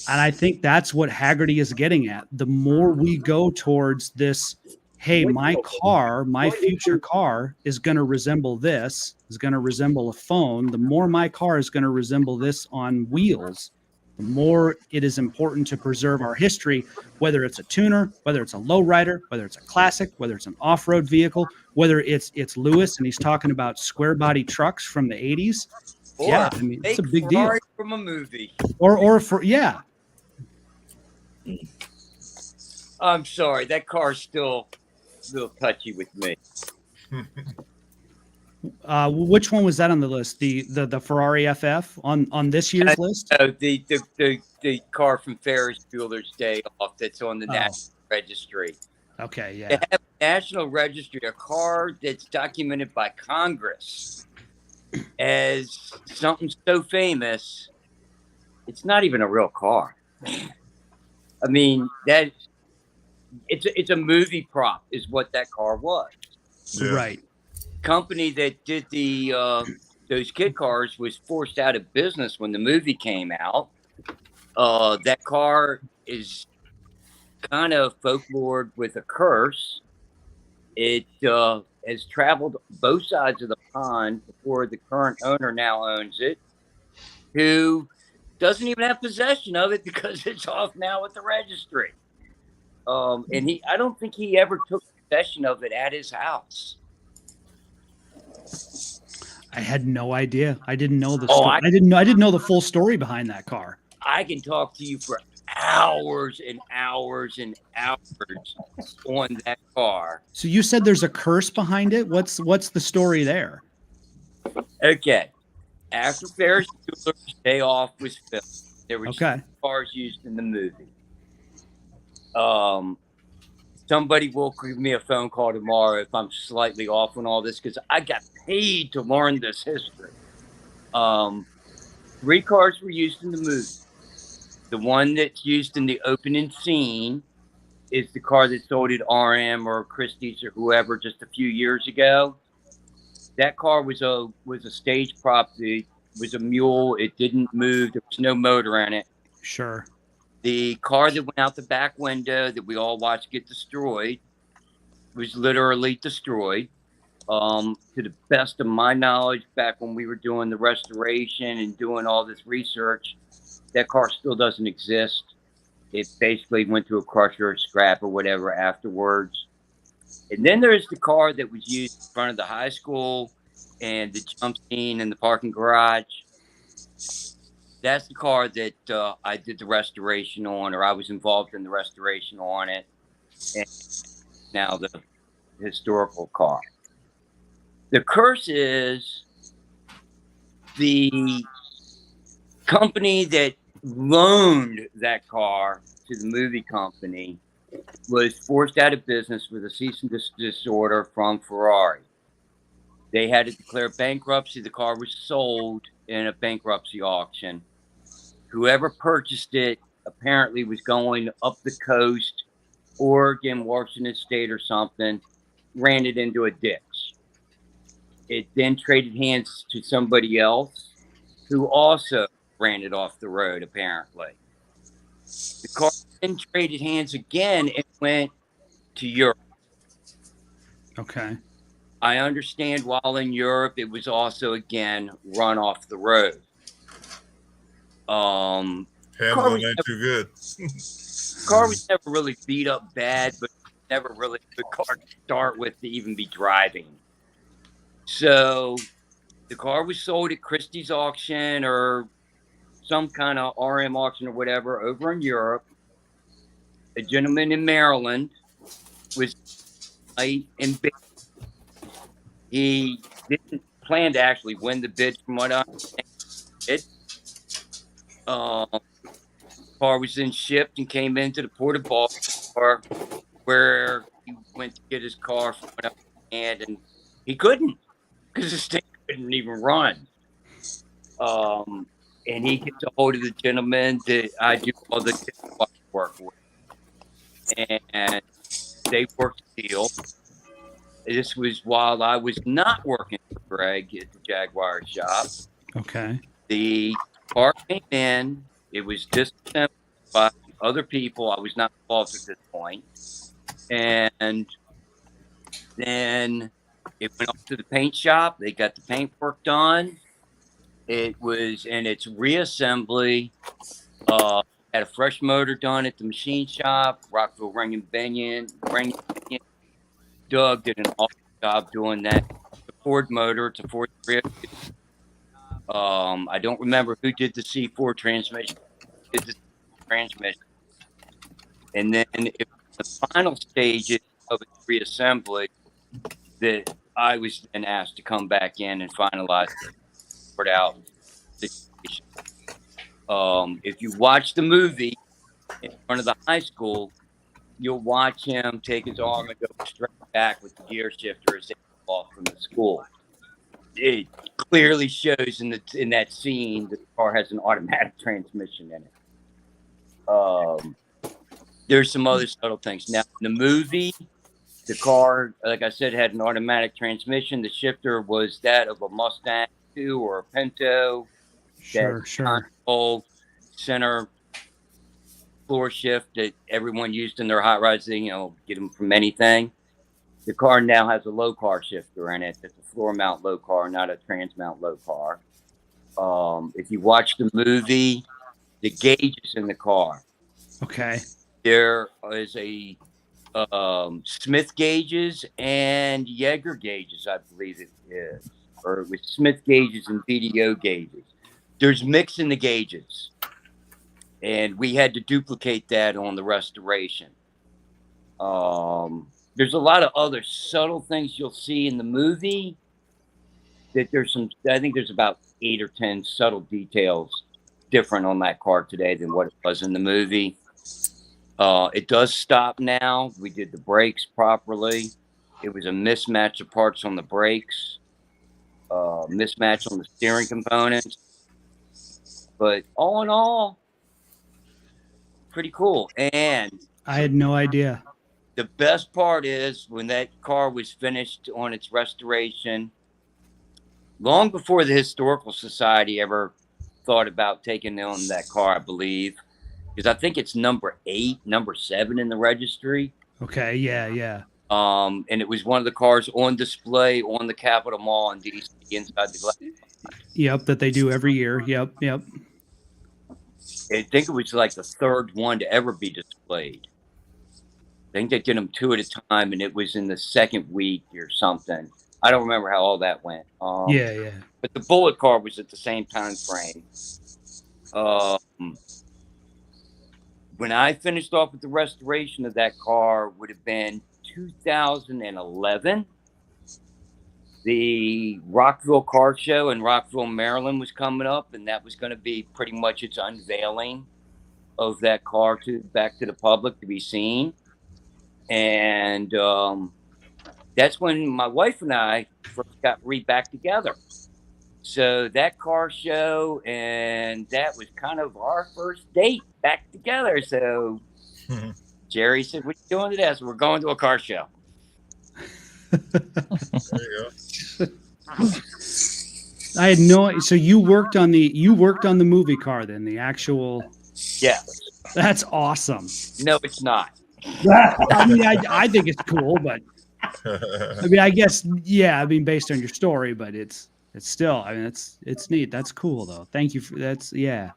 And I think that's what Haggerty is getting at. The more we go towards this, hey, my car, my future car is going to resemble this, is going to resemble a phone. The more my car is going to resemble this on wheels, the more it is important to preserve our history, whether it's a tuner, whether it's a lowrider, whether it's a classic, whether it's an off-road vehicle, whether it's Lewis and he's talking about square body trucks from the 80s. Or Yeah, I mean, it's a big Ferrari deal. from a movie. Or for, yeah. I'm sorry, that car's still a little touchy with me. Which one was that on the list? The Ferrari FF on this year's list? The car from Ferris Bueller's Day Off that's on the National Registry. Okay, yeah. They have a National Registry, a car that's documented by Congress as something so famous. It's not even a real car. I mean, that it's a movie prop is what that car was. Yeah. Right. Company that did the those kid cars was forced out of business when the movie came out. That car is kind of folklore with a curse. It has traveled both sides of the pond before the current owner now owns it, who doesn't even have possession of it because it's off now with the registry. And I don't think he ever took possession of it at his house. I had no idea. I didn't know the story. I didn't know the full story behind that car. I can talk to you for hours and hours and hours on that car. So you said there's a curse behind it. What's the story there? Okay. After Ferris Bueller's Day Off was filmed, there were two cars used in the movie. Somebody will give me a phone call tomorrow if I'm slightly off on all this, because I got paid to learn this history. 3 cars were used in the movie. The one that's used in the opening scene is the car that sold at RM or Christie's or whoever just a few years ago. That car was a stage prop. It was a mule. It didn't move. There was no motor in it. Sure. The car that went out the back window that we all watched get destroyed was literally destroyed. To the best of my knowledge, back when we were doing the restoration and doing all this research, that car still doesn't exist. It basically went to a crusher or scrap or whatever afterwards. And then there's the car that was used in front of the high school and the jump scene in the parking garage. That's the car that I did the restoration on, or I was involved in the restoration on it. And now the historical car. The curse is the company that loaned that car to the movie company was forced out of business with a cease and desist order from Ferrari. They had to declare bankruptcy. The car was sold in a bankruptcy auction. Whoever purchased it apparently was going up the coast, Oregon, Washington State or something, ran it into a ditch. It then traded hands to somebody else who also ran it off the road, apparently. The car then traded hands again and went to Europe. Okay. I understand while in Europe, it was also, again, run off the road. Handling ain't too good. Car was never really beat up bad, but never really a good car to start with to even be driving. So the car was sold at Christie's auction or some kind of RM auction or whatever over in Europe. A gentleman in Maryland was light and big. He didn't plan to actually win the bid from what I understand. Car was then shipped and came into the port of Baltimore, where he went to get his car from what I understand, and he couldn't because the thing couldn't even run. And he gets a hold of the gentleman that I do all the work with, and they worked a deal. This was while I was not working for Greg at the Jaguar shop. Okay. The car came in. It was disassembled. by other people. I was not involved at this point. And then it went off to the paint shop. They got the paintwork done. It was in its reassembly. Had a fresh motor done at the machine shop. Rockville Ring and Binion. Doug did an awesome job doing that. The Ford motor, it's a Ford 302. I don't remember who did the C4 transmission. Did the transmission, and then it was the final stages of its reassembly that I was then asked to come back in and finalize it out. If you watch the movie in front of the high school, you'll watch him take his arm and go straight back with the gear shifter as they go off from the school. It clearly shows in that scene that the car has an automatic transmission in it. There's some other subtle things. Now, in the movie, the car, like I said, had an automatic transmission. The shifter was that of a Mustang 2 or a Pinto. Sure. Whole center floor shift that everyone used in their hot rods, get them from anything. The car now has a low car shifter in it. It's a floor mount low car, not a trans mount low car. If you watch the movie, the gauges in the car. Okay. There is a Smith gauges and Jaeger gauges, I believe it is. Or with Smith gauges and VDO gauges. There's mix in the gauges. And we had to duplicate that on the restoration. There's a lot of other subtle things you'll see in the movie. I think there's about 8 or 10 subtle details different on that car today than what it was in the movie. It does stop now. We did the brakes properly. It was a mismatch of parts on the brakes, mismatch on the steering components. But all in all, pretty cool. And I had no idea. The best part is when that car was finished on its restoration, long before the Historical Society ever thought about taking on that car, I believe, because I think it's number 7 in the registry. Okay, yeah. And it was one of the cars on display on the Capitol Mall in DC inside the glass. Yep, that they do every year. Yep. I think it was like the third one to ever be displayed. I think they did them 2 at a time, and it was in the second week or something. I don't remember how all that went. Yeah. But the Bullet car was at the same time frame. When I finished off with the restoration of that car, would have been 2011. The Rockville Car Show in Rockville, Maryland was coming up, and that was going to be pretty much its unveiling of that car back to the public to be seen. And that's when my wife and I first got back together. So that car show, and that was kind of our first date back together. So Jerry said, "What are you doing today?" I said, "We're going to a car show." There you go. I had no. So you worked on the movie car then, the actual. Yes. That's awesome. No, it's not. I mean, I think it's cool, but I mean, I guess, yeah. I mean, based on your story, but it's still. I mean, it's neat. That's cool though. Thank you for that's. Yeah,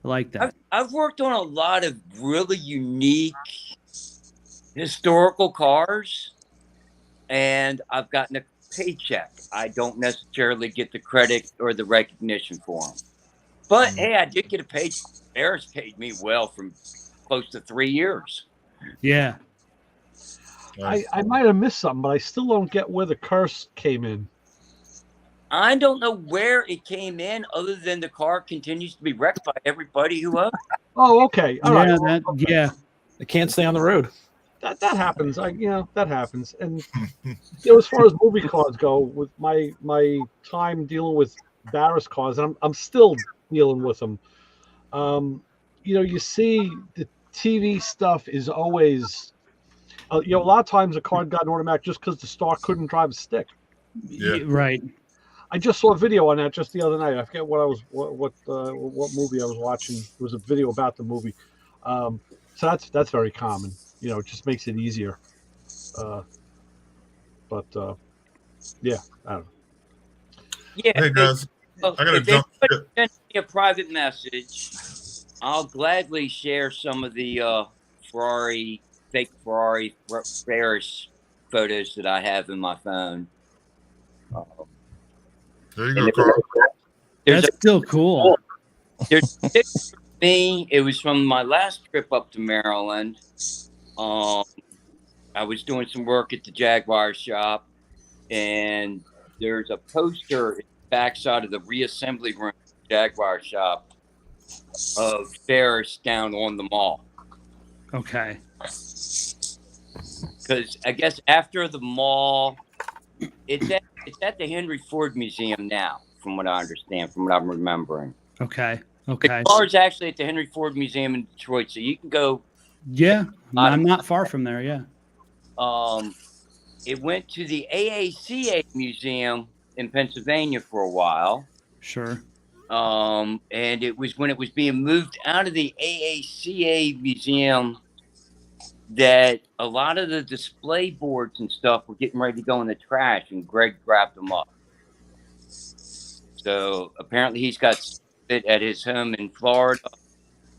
I like that. I've worked on a lot of really unique historical cars, and I've gotten a paycheck. I don't necessarily get the credit or the recognition for them. But hey, I did get a paycheck. Harris paid me well for close to 3 years. Yeah. I might have missed something, but I still don't get where the curse came in. I don't know where it came in, other than the car continues to be wrecked by everybody who owns it. Oh, okay. All right. Yeah. It can't stay on the road. That happens. That happens. And as far as movie cars go, with my time dealing with Barris cars, I'm still dealing with them. You see the TV stuff is always, a lot of times a car got an automatic just because the star couldn't drive a stick. Yeah. Right. I just saw a video on that just the other night. I forget what movie I was watching. It was a video about the movie. So that's very common. It just makes it easier. But yeah, I don't know. Yeah, Hey guys, I gotta if jump anybody ship. sends me a private message, I'll gladly share some of the fake Ferrari Ferris photos that I have in my phone. Um, There you and go, Carl. there's That's still cool. there's a picture of me. It was from my last trip up to Maryland. Um, I was doing some work at the Jaguar shop, and there's a poster in the backside of the reassembly room at the Jaguar shop of Ferris down on the mall. Okay. Because I guess after the mall, it's at the Henry Ford Museum now, from what I understand, from what I'm remembering. Okay. The Okay. car is actually at the Henry Ford Museum in Detroit, so you can go. Yeah. I'm not far from there. Yeah. It went to the AACA Museum in Pennsylvania for a while. Sure. And it was when it was being moved out of the AACA Museum that a lot of the display boards and stuff were getting ready to go in the trash, and Greg grabbed them up. So apparently he's got it at his home in Florida,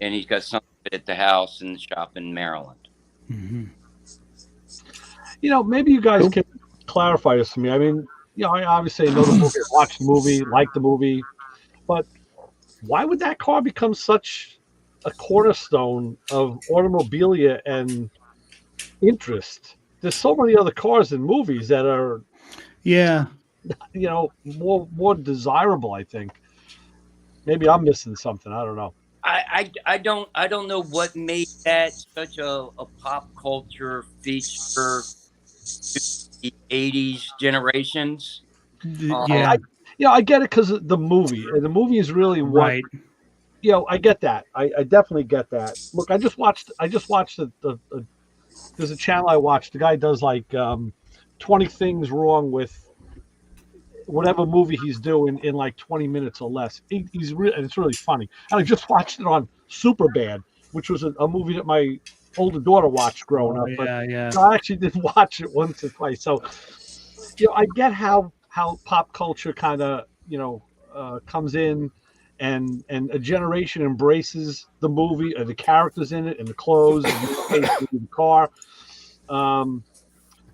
and he's got some of it at the house and the shop in Maryland. Mm-hmm. Maybe you guys can clarify this for me. I mean, I obviously know the movie, watch the movie, like the movie, but why would that car become such a cornerstone of automobilia and interest? There's so many other cars in movies that are, Yeah. more desirable. I think maybe I'm missing something. I don't know. I don't know what made that such a pop culture feature the 80s generations. Yeah. I get it because the movie, and the movie is really what. Right. I get that. I definitely get that. Look, I just watched the there's a channel I watched. The guy does like 20 things wrong with whatever movie he's doing in like 20 minutes or less. He's and it's really funny. And I just watched it on Superbad, which was a movie that my older daughter watched growing up. But Yeah. I actually did watch it once or twice. So, I get how pop culture kind of, comes in and a generation embraces the movie, the characters in it, and the clothes, and the car.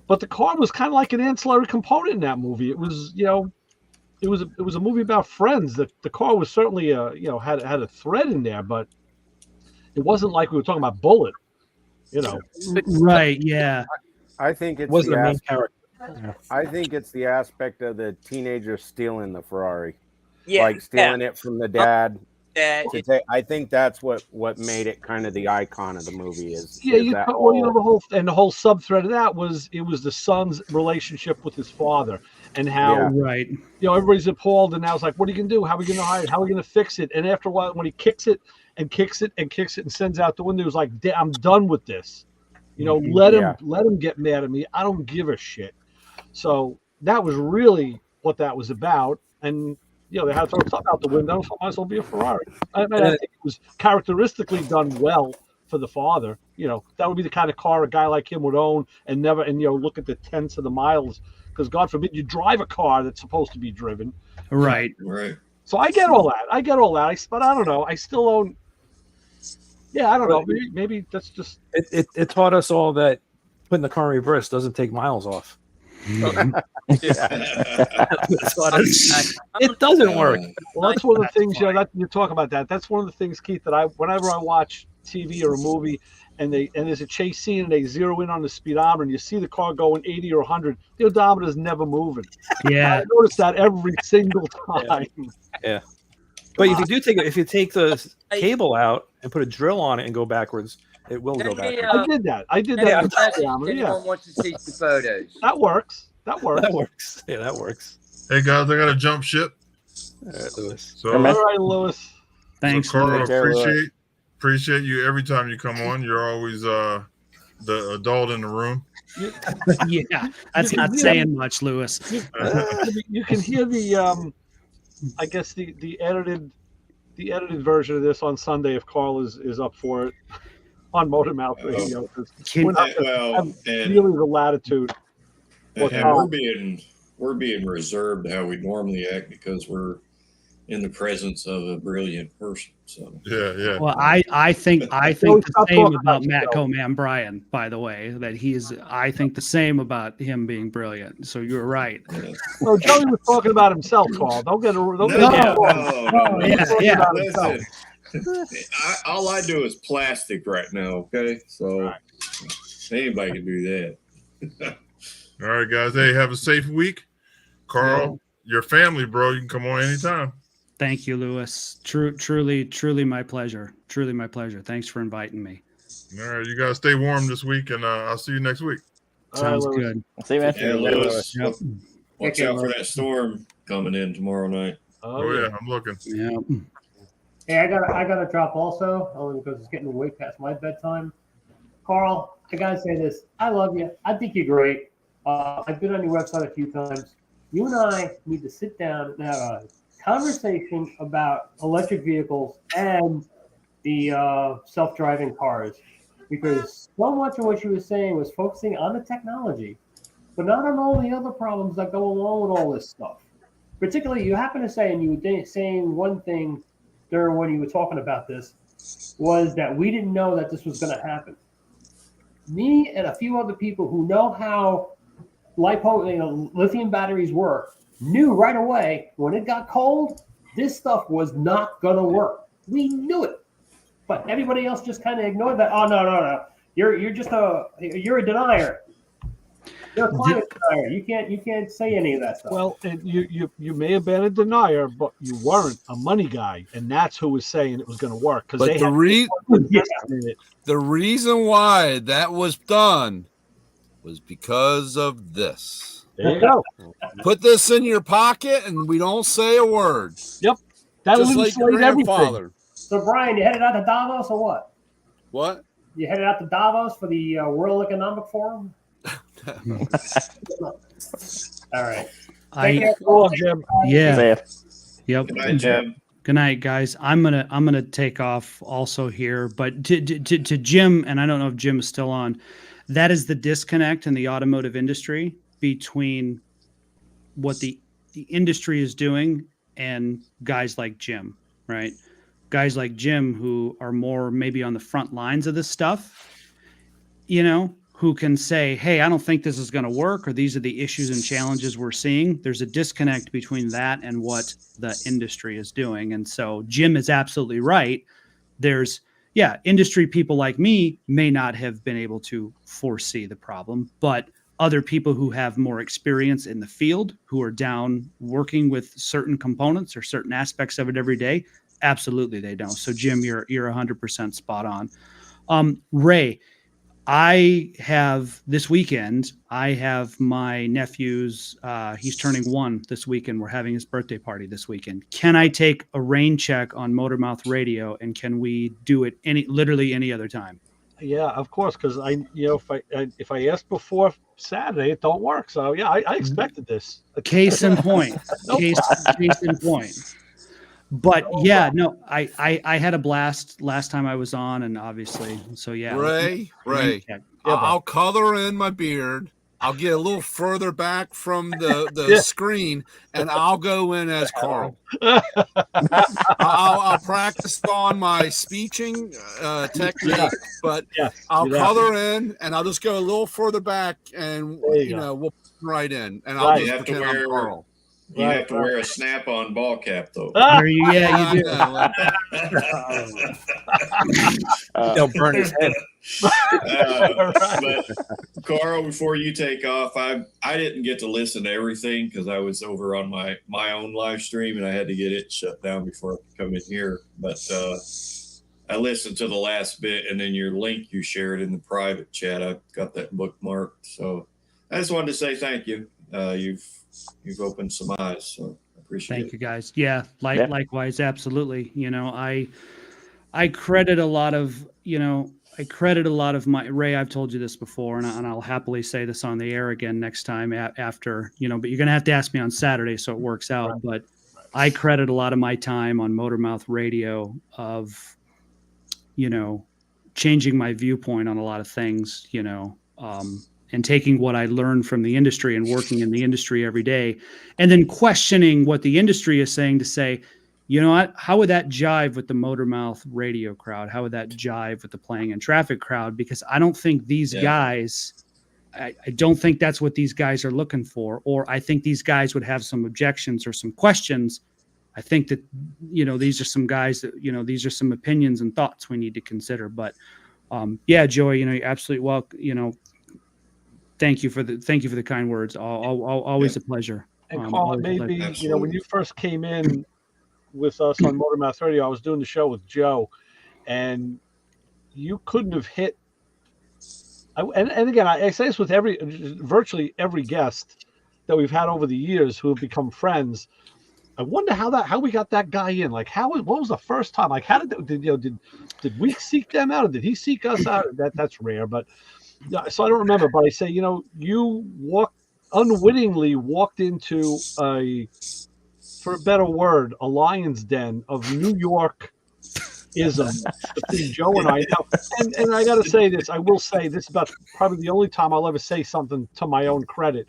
But the car was kind of like an ancillary component in that movie. It was, it was a movie about friends. The car was certainly had a thread in there, but it wasn't like we were talking about Bullet. Right. Yeah. I think it's Wasn't the a main aspect, character. I think it's the aspect of the teenager stealing the Ferrari, Yeah, like stealing it from the dad. that I think that's what made it kind of the icon of the movie. Is The whole sub thread of that was it was the son's relationship with his father, and how Yeah. Right. everybody's appalled, and now it's like, what are you gonna do? How are we gonna hide? How are we gonna fix it? And after a while, when he kicks it and sends out the window, it was like, I'm done with this. Let him get mad at me. I don't give a shit. So that was really what that was about, and. They had to throw stuff out the window, so it might as well be a Ferrari. I think it was characteristically done well for the father. That would be the kind of car a guy like him would own and never, look at the tenths of the miles, because God forbid you drive a car that's supposed to be driven. Right. Right. So I get all that. But I don't know. I still own. Yeah, I don't know. Maybe that's just. It taught us all that putting the car in reverse doesn't take miles off. It doesn't work. Well, that's one of the things. That you talk about that. That's one of the things, Keith, that whenever I watch TV or a movie, and there's a chase scene and they zero in on the speedometer and you see the car going 80 or 100, the odometer is never moving. Yeah. I notice that every single time. Yeah. But if you take the cable out and put a drill on it and go backwards, it will go backwards. I did that. anyone Yeah, wants to see some photos. that works. That works. Yeah, that works. Hey guys, I gotta jump ship. All right, Lewis. So, All right, Lewis. Thanks. so Carl, Louis. appreciate you every time you come on. You're always the adult in the room. Yeah. That's not saying much, Lewis. You can hear the I guess the edited version of this on Sunday if Carl is up for it. on Motor Mouth Radio because Can- we're not gonna Well, have and, really the latitude. and Well, we're being reserved how we normally act because we're in the presence of a brilliant person. So Yeah. Well, I think Don't the stop same talking about about Matt yourself. Coman Bryan, by the way, that I think the same about him being brilliant. So you're right. yeah. So Joey was talking about himself, Carl. Don't get No, it no, wrong. no, Yeah, yeah. Listen, all I do is plastic right now. Okay, so anybody can do that. All right, guys. Hey, have a safe week. Carl, your family, bro. You can come on anytime. Thank you, Lewis. Truly my pleasure. Truly my pleasure. Thanks for inviting me. All right, you guys stay warm this week, and I'll see you next week. All right, Sounds Lewis. good. See you, man. Yeah, Lewis, Yep. watch out for that storm coming in tomorrow night. Oh yeah, I'm looking. Yeah. Hey, I gotta drop also, only because it's getting way past my bedtime. Carl, I gotta say this. I love you. I think you're great. I've been on your website a few times. You and I need to sit down and have a conversation about electric vehicles and the self-driving cars, because so much of what you were saying was focusing on the technology, but not on all the other problems that go along with all this stuff. Particularly, you happen to say, and you were saying one thing during when you were talking about this, was that we didn't know that this was going to happen. Me and a few other people who know how lithium batteries work knew right away when it got cold, this stuff was not going to work. We knew it, but everybody else just kind of ignored that. Oh no, you're a denier. You're a climate denier. You can't say any of that stuff. Well, and you may have been a denier, but you weren't a money guy, and that's who was saying it was going to work. Because But the reason why that was done was because of this. There you go. Put this in your pocket, and we don't say a word. That'll Just like your insulate everything. grandfather. So Brian, you headed out to Davos or what? What? You headed out to Davos for the World Economic Forum? All right. Take care. Go on, Jim. Yeah. Yep. Good night, Jim. Good night, guys. I'm gonna take off also here, but to Jim, and I don't know if Jim is still on. That is the disconnect in the automotive industry between what the industry is doing and guys like Jim, right? Guys like Jim who are more maybe on the front lines of this stuff, who can say, hey, I don't think this is going to work, or these are the issues and challenges we're seeing. There's a disconnect between that and what the industry is doing. And so Jim is absolutely right. There's, industry people like me may not have been able to foresee the problem, but other people who have more experience in the field, who are down working with certain components or certain aspects of it every day, absolutely they don't. So Jim, you're 100% spot on. Ray, this weekend, I have my nephew's, he's turning 1 this weekend. We're having his birthday party this weekend. Can I take a rain check on Motormouth Radio, and can we do it literally any other time? Yeah, of course, because if I ask before Saturday, it don't work. So I expected this. Case in point. Case in point. But I had a blast last time I was on, and obviously, so yeah. Ray, I'll color in my beard. I'll get a little further back from the screen, and I'll go in as Carl. I'll practice on my speeching technique, but I'll color in, and I'll just go a little further back, and we'll put right in, and I'll just pretend I'm Carl. You have to wear a snap-on ball cap, though. You do. They'll burn his head. But Carl, before you take off, I didn't get to listen to everything because I was over on my own live stream and I had to get it shut down before I could come in here. But I listened to the last bit, and then your link you shared in the private chat, I've got that bookmarked. So I just wanted to say thank you. You've opened some eyes, so I appreciate it. Thank you, guys. Yeah, likewise, absolutely. I credit a lot of my Ray. I've told you this before, and I'll happily say this on the air again next time after, but you're gonna have to ask me on Saturday so it works out. Right. But I credit a lot of my time on Motormouth Radio of, changing my viewpoint on a lot of things, you know, and taking what I learned from the industry and working in the industry every day, and then questioning what the industry is saying to say, you know what, how would that jive with the motor mouth radio crowd? How would that jive with the playing in traffic crowd? Because I don't think these guys, I don't think that's what these guys are looking for, or I think these guys would have some objections or some questions. I think that, you know, these are some guys that, you know, these are some opinions and thoughts we need to consider. But yeah, Joey, you know, you're absolutely well, you know, thank you for the kind words. Always a pleasure. And Carl, maybe, you know, when you first came in with us on Motor Mouth Radio, I was doing the show with Joe, and you couldn't have hit. And again, I say this with virtually every guest that we've had over the years who have become friends. I wonder how we got that guy in. Like, what was the first time? Like, how did we seek them out, or did he seek us out? That's rare, but yeah. So I don't remember. But I say, you know, you unwittingly walked into for a better word, a lion's den of New York ism between Joe and I. Now, and I got to say this. I will say this about probably the only time I'll ever say something to my own credit.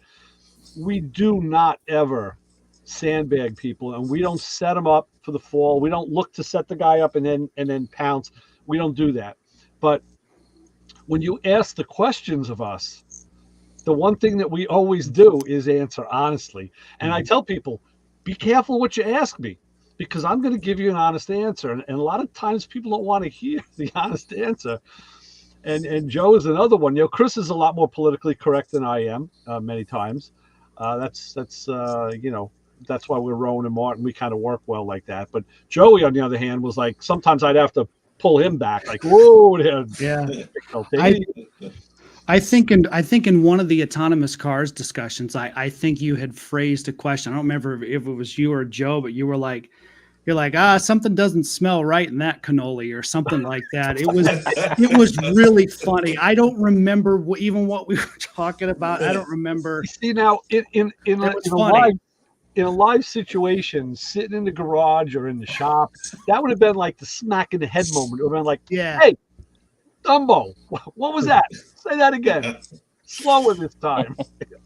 We do not ever sandbag people, and we don't set them up for the fall. We don't look to set the guy up and then pounce. We don't do that. But when you ask the questions of us, the one thing that we always do is answer honestly. And I tell people, be careful what you ask me, because I'm going to give you an honest answer. And a lot of times people don't want to hear the honest answer. And Joe is another one. You know, Chris is a lot more politically correct than I am many times. That's you know, that's why we're Rowan and Martin. We kind of work well like that. But Joey, on the other hand, was like, sometimes I'd have to pull him back. Like, whoa, yeah. I think in one of the autonomous cars discussions, I think you had phrased a question. I don't remember if it was you or Joe, but you're like, something doesn't smell right in that cannoli or something like that. It was really funny. I don't remember even what we were talking about. I don't remember. See, now in a live situation, sitting in the garage or in the shop, that would have been like the smack in the head moment. It would have been like, yeah, hey, Dumbo, what was that? Say that again. Slower this time.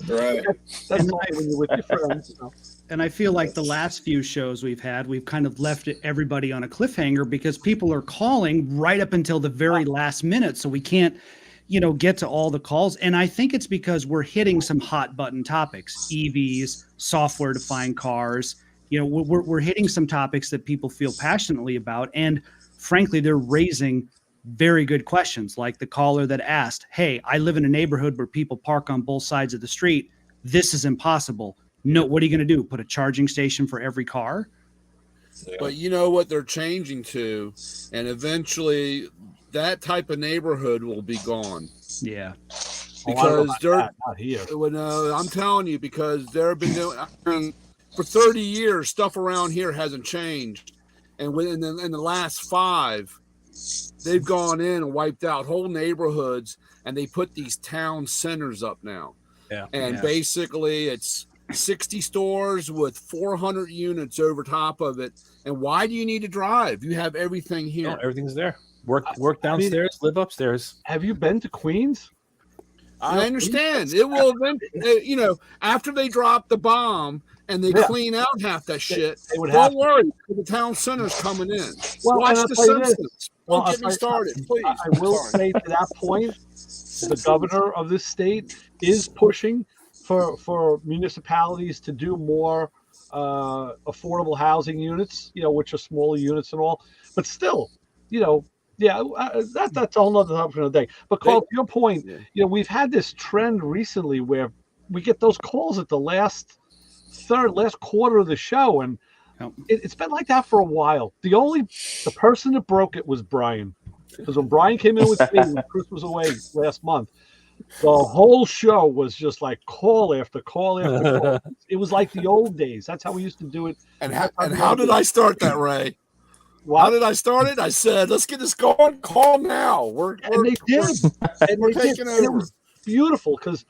Right. That's why when you're with your friends, you know. And I feel like the last few shows we've kind of left everybody on a cliffhanger because people are calling right up until the very last minute. So we can't, you know, get to all the calls. And I think it's because we're hitting some hot button topics, EVs, software defined cars. You know, we're hitting some topics that people feel passionately about. And frankly, they're raising very good questions, like the caller that asked, hey, I live in a neighborhood where people park on both sides of the street. This is impossible. No, what are you going to do? Put a charging station for every car? But you know what they're changing to, and eventually that type of neighborhood will be gone. Yeah. Because not here. Well, I'm telling you, because there have been for 30 years, stuff around here hasn't changed. And in the last 5, they've gone in and wiped out whole neighborhoods, and they put these town centers up now. Yeah. And basically it's 60 stores with 400 units over top of it. And why do you need to drive? You have everything here. No, everything's there. Work downstairs, live upstairs. Have you been to Queens? I understand. It will eventually, you know, after they drop the bomb and they clean out half that shit, don't worry, the town center's coming in. Well, watch The Simpsons. Don't get me started, please. I will say to that point, the governor of this state is pushing for municipalities to do more affordable housing units, you know, which are smaller units and all. But still, you know, yeah, that's a whole nother topic for another day. But Carl, to your point, you know, we've had this trend recently where we get those calls at the last quarter of the show, and it's been like that for a while. The person that broke it was Brian, because when Brian came in with me when Chris was away last month, the whole show was just like call after call after call. It was like the old days. That's how we used to do it. And how did I start that, Ray? How did I start it? I said, let's get this going. Call now. And they did. We're taking over. It was beautiful because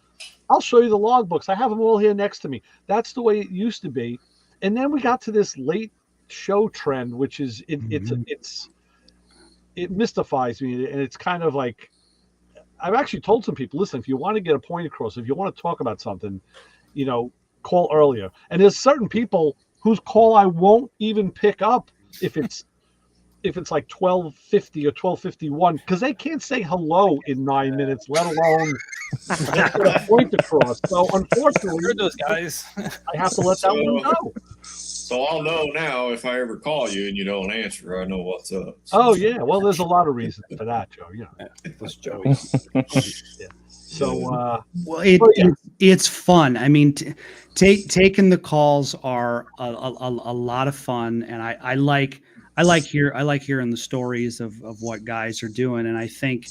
I'll show you the logbooks. I have them all here next to me. That's the way it used to be. And then we got to this late show trend, which is it's it mystifies me, and it's kind of like I've actually told some people, listen, if you want to get a point across, if you want to talk about something, call earlier. And there's certain people whose call I won't even pick up if it's like 12:50 or 12:51 because they can't say hello in 9 minutes, let alone get a point across. So unfortunately, those guys. I have to let that one go. So I'll know now if I ever call you and you don't answer, I know what's up. Oh yeah, well, there's a lot of reasons for that, Joe. That's Joey. Yeah. So well, it's fun. I mean, taking the calls are a lot of fun, and I like hearing the stories of what guys are doing, and I think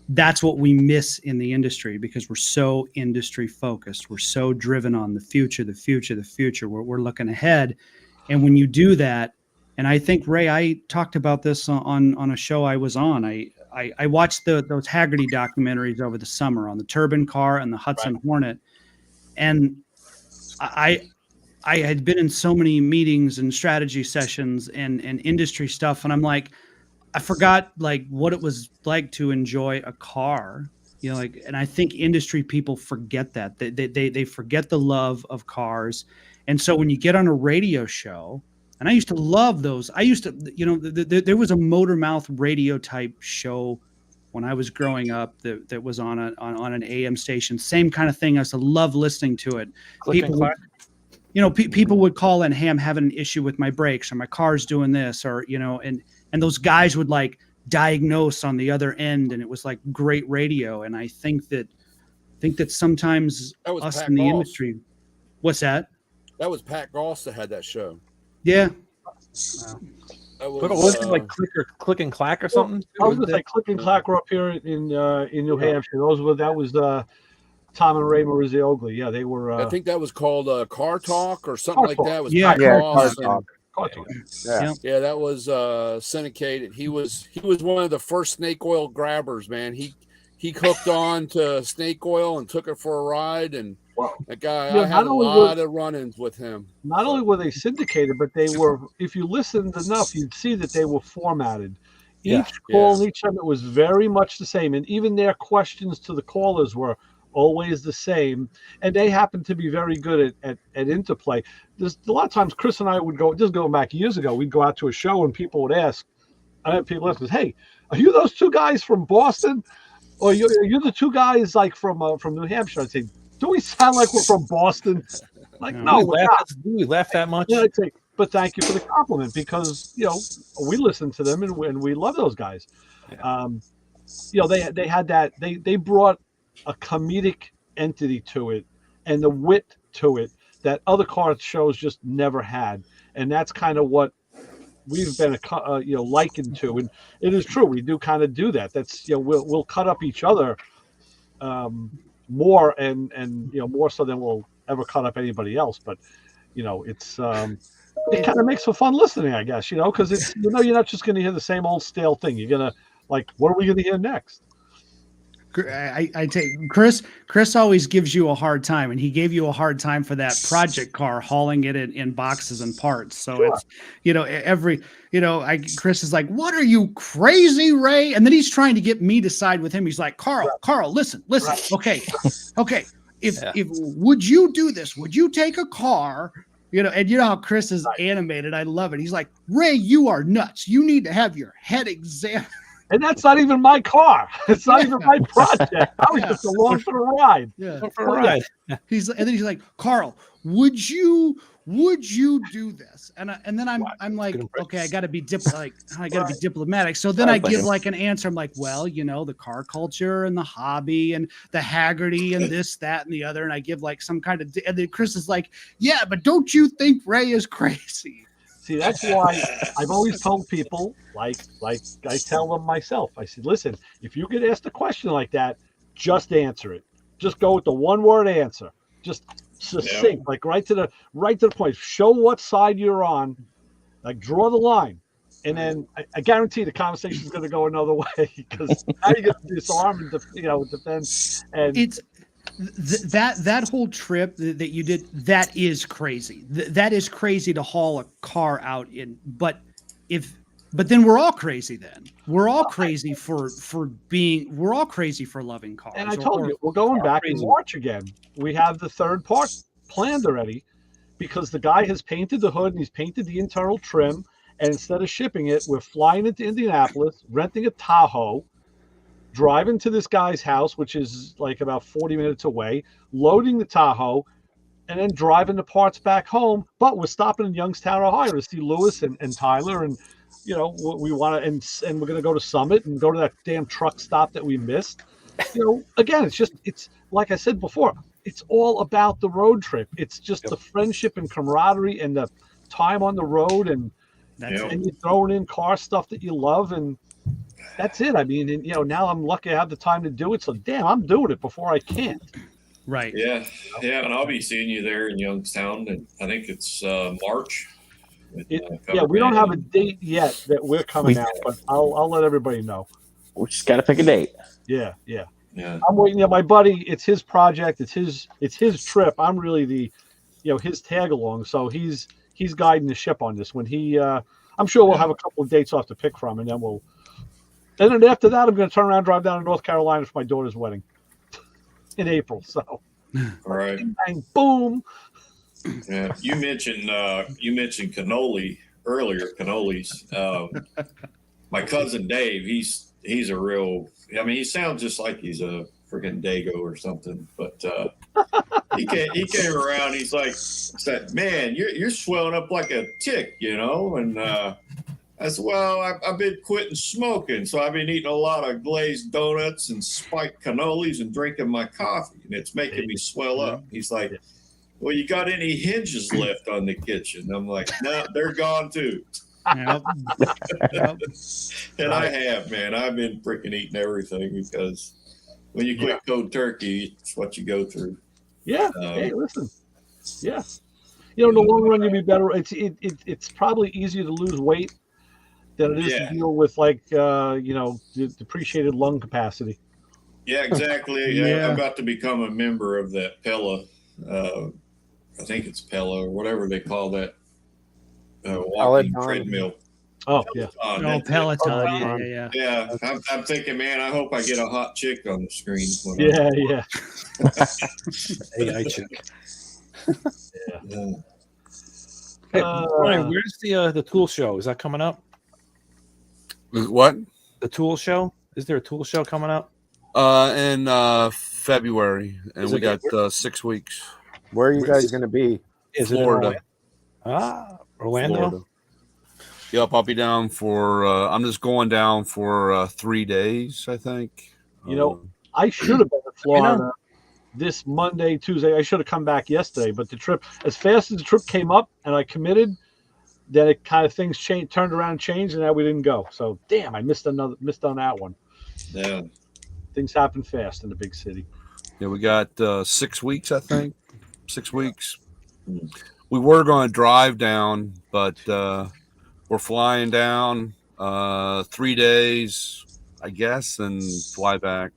that's what we miss in the industry because we're so industry focused. We're so driven on the future. We're looking ahead. And when you do that, and I think, Ray, I talked about this on a show I was on. I watched those Haggerty documentaries over the summer on the turbine car and the Hudson Hornet. And I had been in so many meetings and strategy sessions and industry stuff. And I'm like, I forgot like what it was like to enjoy a car, and I think industry people forget that. They forget the love of cars. And so when you get on a radio show, and I used to love those, there was a motor mouth radio type show when I was growing up that was on an AM station, same kind of thing. I used to love listening to it. People would call in, hey, I'm having an issue with my brakes or my car's doing this, or, and those guys would like diagnose on the other end, and it was like great radio. And I think that sometimes us in the industry, what's that? That was Pat Goss that had that show. Yeah. But wasn't it like click and clack or something? I was going to say click and clack were up here in New Hampshire. That was Tom and Ray Marizziogli. Yeah, they were. I think that was called Car Talk or something like that. It was Car Talk. Yeah, that was syndicated. He was one of the first snake oil grabbers, man. He hooked on to snake oil and took it for a ride, and that guy, I had a lot of run-ins with him. Not only were they syndicated, but they were, if you listened enough, you'd see that they were formatted. Each call, each time, it was very much the same, and even their questions to the callers were always the same, and they happened to be very good at interplay. There's a lot of times Chris and I would go, just going back years ago, we'd go out to a show and people would ask, I had people ask us, hey, are you those two guys from Boston? Or are you the two guys like from New Hampshire? I'd say, do we sound like we're from Boston? Like, no, we laugh that much. Yeah, I'd say, but thank you for the compliment because we listen to them and we love those guys. They had that they brought a comedic entity to it and the wit to it that other car shows just never had, and that's kind of what we've been likened to. And it is true, we do kind of do that. That's we'll cut up each other more and more so than we'll ever cut up anybody else. But it's it kind of makes for fun listening, I guess, because it's you're not just going to hear the same old stale thing. You're gonna like, what are we going to hear next? I take Chris always gives you a hard time, and he gave you a hard time for that project car hauling it in boxes and parts. So it's Chris is like, what are you, crazy, Ray? And then he's trying to get me to side with him. He's like, Carl, listen. Okay. If would you do this? Would you take a car? And you know how Chris is animated. I love it. He's like, Ray, you are nuts. You need to have your head examined. And that's not even my car. It's not even my project. I was just along for the ride. Yeah. He's like, Carl, would you do this? And then I'm like, okay, I got to be diplomatic. So then I give like an answer. I'm like, well, the car culture and the hobby and the Haggerty and this, that, and the other. And I give like some kind of, and then Chris is like, yeah, but don't you think Ray is crazy? See, that's why I've always told people, like I tell them myself, I said, listen, if you get asked a question like that, just answer it. Just go with the one-word answer. Just succinct, like right to the point. Show what side you're on, like draw the line. And then I guarantee the conversation is going to go another way because now you get to disarm and defend. And it's that whole trip that you did, that is crazy. That is crazy to haul a car out in. But if But then we're all crazy. Then we're all crazy for being. We're all crazy for loving cars. And I told you, we're going back in March again. We have the third part planned already, because the guy has painted the hood and he's painted the internal trim. And instead of shipping it, we're flying into Indianapolis, renting a Tahoe, driving to this guy's house, which is like about 40 minutes away, loading the Tahoe, and then driving the parts back home. But we're stopping in Youngstown, Ohio to see Lewis and Tyler, and we want to, and we're going to go to Summit and go to that damn truck stop that we missed. Again, it's like I said before, it's all about the road trip. It's just the friendship and camaraderie and the time on the road, and you're throwing in car stuff that you love, and that's it. I mean, now I'm lucky I have the time to do it. So damn, I'm doing it before I can't. Right. Yeah. And I'll be seeing you there in Youngstown, and I think it's March. We don't have a date yet that we're coming out, but I'll let everybody know. We just got to pick a date. Yeah. I'm waiting. My buddy, it's his project. It's his trip. I'm really the, his tag along. So he's guiding the ship on this. When I'm sure we'll have a couple of dates off to pick from, and then after that, I'm going to turn around, and drive down to North Carolina for my daughter's wedding in April. So, all right, bang, boom. Yeah, you mentioned cannoli earlier. Cannolis. My cousin Dave, he's a real. I mean, he sounds just like he's a freaking Dago or something. But he came around. He's like, said, "Man, you're swelling up like a tick," And I said, "Well, I've been quitting smoking, so I've been eating a lot of glazed donuts and spiked cannolis and drinking my coffee, and it's making me swell up." He's like, "Well, you got any hinges left on the kitchen?" I'm like, "No, they're gone too." Yep. And I have, man. I've been freaking eating everything, because when you quit cold turkey, it's what you go through. Yeah. Hey, listen. Yeah. In the long run, you'll be better. It's probably easier to lose weight than it is to deal with depreciated lung capacity. Yeah, exactly. I'm about to become a member of that Pella. I think it's Pella or whatever they call that walking treadmill. Oh, yeah. Peloton. Yeah. I'm thinking, man, I hope I get a hot chick on the screen. Yeah. AI chick. Yeah. Hey, Brian, where's the tool show? Is that coming up? What? The tool show? Is there a tool show coming up? In February, and we got 6 weeks. Where are you guys going to be? Is Florida. Orlando? Florida. Yep, I'll be down for. I'm just going down for 3 days, I think. I should have been in Florida this Monday, Tuesday. I should have come back yesterday, but the trip, as fast as the trip came up and I committed, then it kind of things changed, turned around and changed, and now we didn't go. So damn, I missed on that one. Yeah. Things happen fast in the big city. Yeah, we got 6 weeks, I think. 6 weeks. We were going to drive down, but we're flying down 3 days, I guess, and fly back.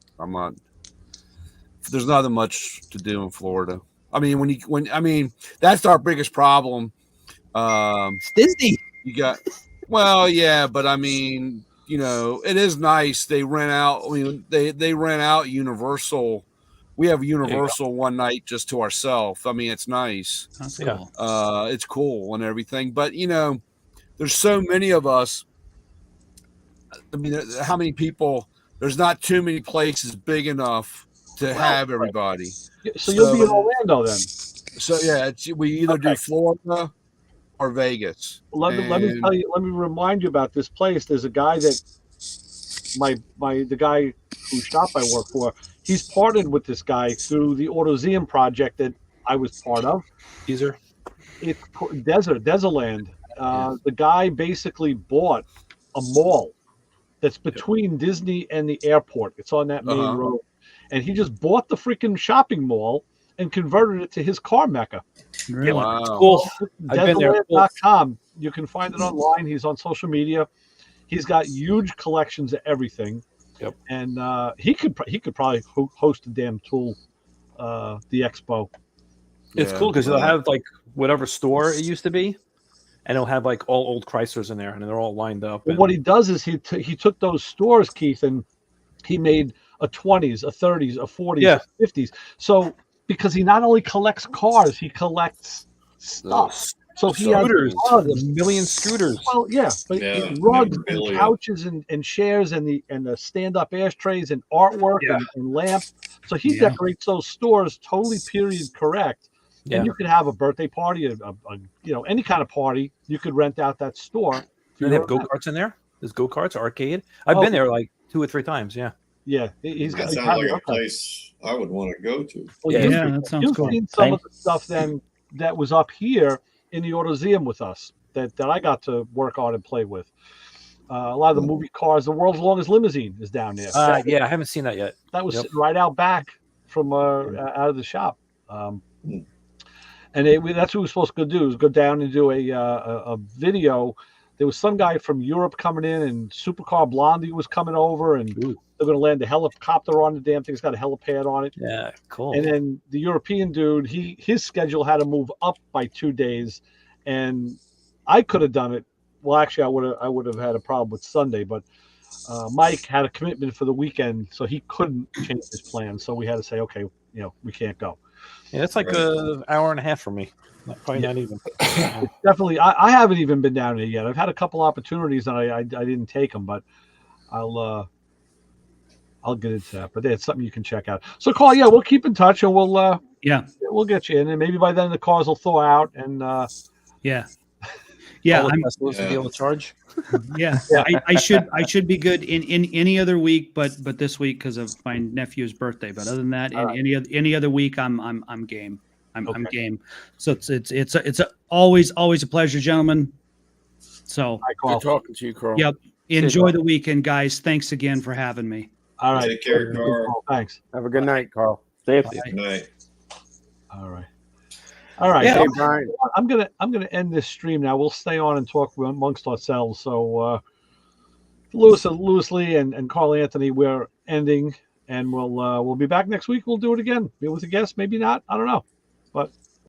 There's not that much to do in Florida. I mean, that's our biggest problem. It's Disney. You got, but I mean, it is nice. They rent out. I mean, they rent out Universal. We have Universal one night just to ourselves. I mean, it's nice. That's cool. It's cool and everything. But there's so many of us. I mean, how many people? There's not too many places big enough to have everybody. So you'll be in Orlando then. So we either do Florida or Vegas. Let me tell you. Let me remind you about this place. There's a guy that the guy whose shop I work for. He's partnered with this guy through the AutoZeum project that I was part of. Teaser. It's Desertland. The guy basically bought a mall that's between Disney and the airport. It's on that main road. And he just bought the freaking shopping mall and converted it to his car mecca. Really? Wow. It's cool. I've been there. Desertland.com. You can find it online. He's on social media. He's got huge collections of everything. Yep. And he could probably host a damn tool, the expo. It's cool because they'll have like whatever store it used to be. and it'll have like all old Chryslers in there, and they're all lined up. Well, and- what he does is he took those stores, Keith, and he made a 20s, a 30s, a 40s, Yeah. a 50s. So because he not only collects cars, he collects stuff. So he has scooters, rugs. a million scooters. Well, yeah, but Yeah, rugs and memorabilia. couches and chairs and the stand-up ashtrays and artwork Yeah. and lamps. So he Yeah. decorates those stores totally period correct. Yeah. And you could have a birthday party, any kind of party. You could rent out that store. Do they have go karts in there? There's go karts, arcade. I've Oh. been there like 2 or 3 times. Yeah. Yeah, he's That got. sounds like a place I would want to go to. Well, Yeah, you've- Yeah, that sounds You've cool. seen some of the stuff then that was up here in the Autoseum with us that I got to work on and play with. A lot of the movie cars. The world's longest limousine is down there. Yeah, I haven't seen that yet. That was Yep. sitting right out back from out of the shop. And that's what we were supposed to do, is go down and do a video. There was some guy from Europe coming in, and Supercar Blondie was coming over, and Ooh. they're going to land a helicopter on the damn thing. It's got a helipad on it. Yeah, cool. And then the European dude, his schedule had to move up by 2 days, and I could have done it. Well, actually, I would have had a problem with Sunday, but Mike had a commitment for the weekend, so he couldn't change his plan. So we had to say, okay, we can't go. Yeah, it's like an hour and a half for me. Probably not even. Definitely, I haven't even been down there yet. I've had a couple opportunities and I didn't take them, but I'll get into that. But it's something you can check out. So, Carl, yeah, we'll keep in touch and we'll get you in, and maybe by then the cars will thaw out and Yeah. All the Teslas to be able to charge. Yeah. I should be good in any other week, but this week because of my nephew's birthday. But other than that, any other week, I'm game. I'm game. So it's always a pleasure, gentlemen. So Hi, Carl. Good talking to you, Carl. yep. Enjoy the weekend, guys. Thanks again for having me. All right. Take care, Carl. Thanks. Have a good night, Carl. Safety. Good night. All right. All right. Yeah. Hey, Brian. I'm gonna end this stream now. We'll stay on and talk amongst ourselves. So Lewis Lee and Carl Anthony, we're ending, and we'll be back next week. We'll do it again. Maybe with a guest, maybe not. I don't know. But